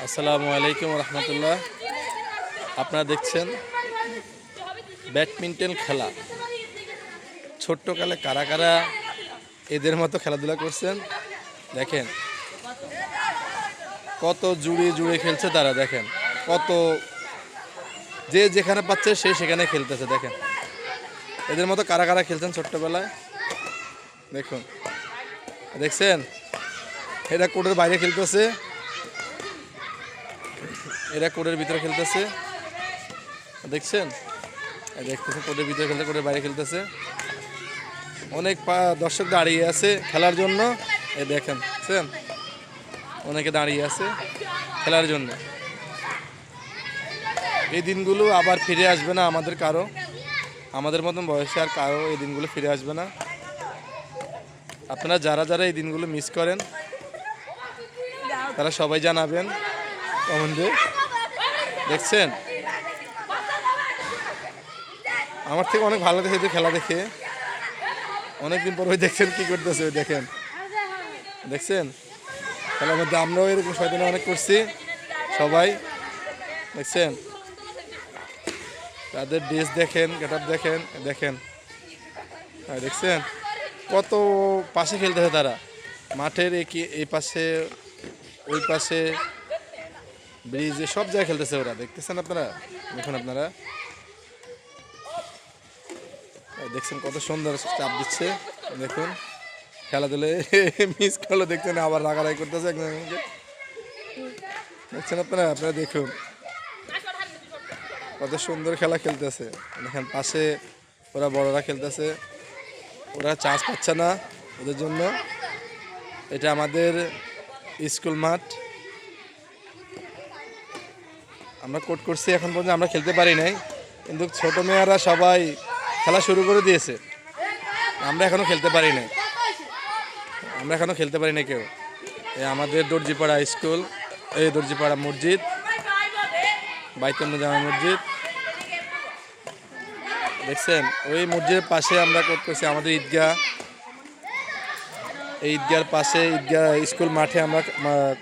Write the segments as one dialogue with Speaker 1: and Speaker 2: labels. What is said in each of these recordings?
Speaker 1: আসসালামু আলাইকুম রহমতুল্লাহ। আপনারা দেখছেন ব্যাডমিন্টন খেলা। ছোট্টকালে কারা কারা এদের মতো খেলাধুলা করছেন দেখেন, কত জুড়ে জুড়ে খেলছে তারা। দেখেন কত, যে যেখানে পাচ্ছে সে সেখানে খেলতেছে। দেখেন এদের মতো কারা কারা খেলছেন ছোট্টবেলায়, দেখুন। দেখছেন এরা কোর্টের বাইরে খেলতেছে, এরা কোর্টের ভিতরে খেলতেছে। দেখছেন দেখতেছেন কোর্টের ভিতরে খেলতে, কোর্টের বাইরে খেলতেছে। অনেক দর্শক দাঁড়িয়ে আছে খেলার জন্য। এই দেখেন অনেকে দাঁড়িয়ে আছে খেলার জন্য। এই দিনগুলো আবার ফিরে আসবে না আমাদের কারো, আমাদের মতন বয়সে আর কারো এই দিনগুলো ফিরে আসবে না। আপনারা যারা যারা এই দিনগুলো মিস করেন তারা সবাই জানাবেন কমেন্টে। দেখছেন আমার থেকে অনেক ভালো দেখে খেলা দেখে, অনেকদিন পর ওই দেখছেন কি করতেছে। ওই দেখছেন খেলার মধ্যে আমরাও এরকম শয়তানি অনেক করছি সবাই। দেখছেন তাদের ড্রেস দেখেন, গেট আপ দেখেন, দেখছেন কত পাশে খেলতেছে তারা। মাঠের এই পাশে ওই পাশে ব্রিজে সব জায়গায় খেলতেছে ওরা। দেখতেছেন আপনারা, দেখুন আপনারা দেখছেন কত সুন্দর চাপ দিচ্ছে। দেখুন খেলাধুলে মিস করলো, দেখছেন আবার রাগারাগি করতেছে একজনকে। দেখছেন আপনারা দেখুন কত সুন্দর খেলা খেলতেছে। দেখেন পাশে ওরা বড়রা খেলতেছে, ওরা চান্স পাচ্ছে না ওদের জন্য। এটা আমাদের স্কুল মাঠ, আমরা কোর্ট করছি, এখন পর্যন্ত আমরা খেলতে পারি নাই, কিন্তু ছোট মেয়েরা সবাই খেলা শুরু করে দিয়েছে। আমরা এখনো খেলতে পারি নাই, কেউ। এই আমাদের দর্জিপাড়া স্কুল, এই দর্জিপাড়া মসজিদ, বাইতুল জামা মসজিদ। দেখছেন ওই মসজিদের পাশে আমরা কোর্ট করছি, আমাদের ঈদগাহ, এই ঈদগার পাশে ঈদগাহ স্কুল মাঠে আমরা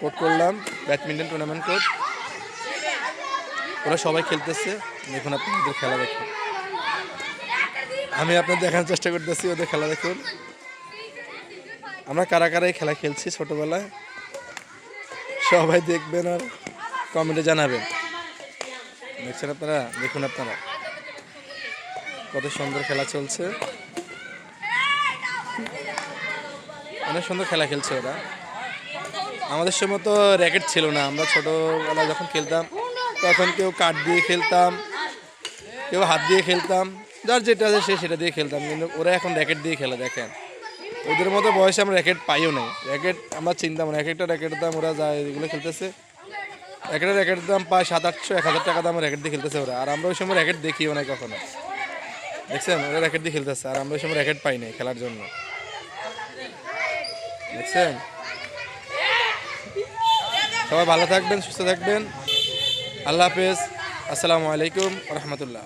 Speaker 1: কোর্ট করলাম, ব্যাডমিন্টন টুর্নামেন্ট কোর্ট। ওরা সবাই খেলতেছে, দেখুন আপনাদের খেলা দেখুন। আমি আপনাদের দেখানোর চেষ্টা করতেছি ওদের খেলা দেখুন। আমরা কারা কারা এই খেলা খেলছি ছোটবেলায় সবাই দেখবেন আর কমেন্টে জানাবেন। দেখছেন আপনারা, দেখুন আপনারা কত সুন্দর খেলা চলছে, অনেক সুন্দর খেলা খেলছে ওরা। আমাদের সময় তো র্যাকেট ছিল না, আমরা ছোটবেলায় যখন খেলতাম তখন কেউ কাঠ দিয়ে খেলতাম, কেউ হাত দিয়ে খেলতাম, যার যেটা আছে সে সেটা দিয়ে খেলতাম। কিন্তু ওরা এখন র্যাকেট দিয়ে খেলে। দেখেন ওদের মতো বয়সে আমরা র্যাকেট পাইও নাই। র্যাকেট আমরা চিন্তাম না, একটা র্যাকেটের দাম ওরা যা এগুলো খেলতেছে, একটা র্যাকেটের দাম প্রায় 700-800 1000 টাকা দাম র্যাকেট দিয়ে খেলতেছে ওরা। আর আমরা ওই সময় র্যাকেট দেখিও নাই কখনো। দেখছেন ওরা র্যাকেট দিয়ে খেলতেছে, আর আমরা ওই সময় র্যাকেট পাই নাই খেলার জন্য। দেখছেন সবাই ভালো থাকবেন, সুস্থ থাকবেন। আল্লাহ হাফেজ, আসসালামু আলাইকুম রহমতুল্লাহ।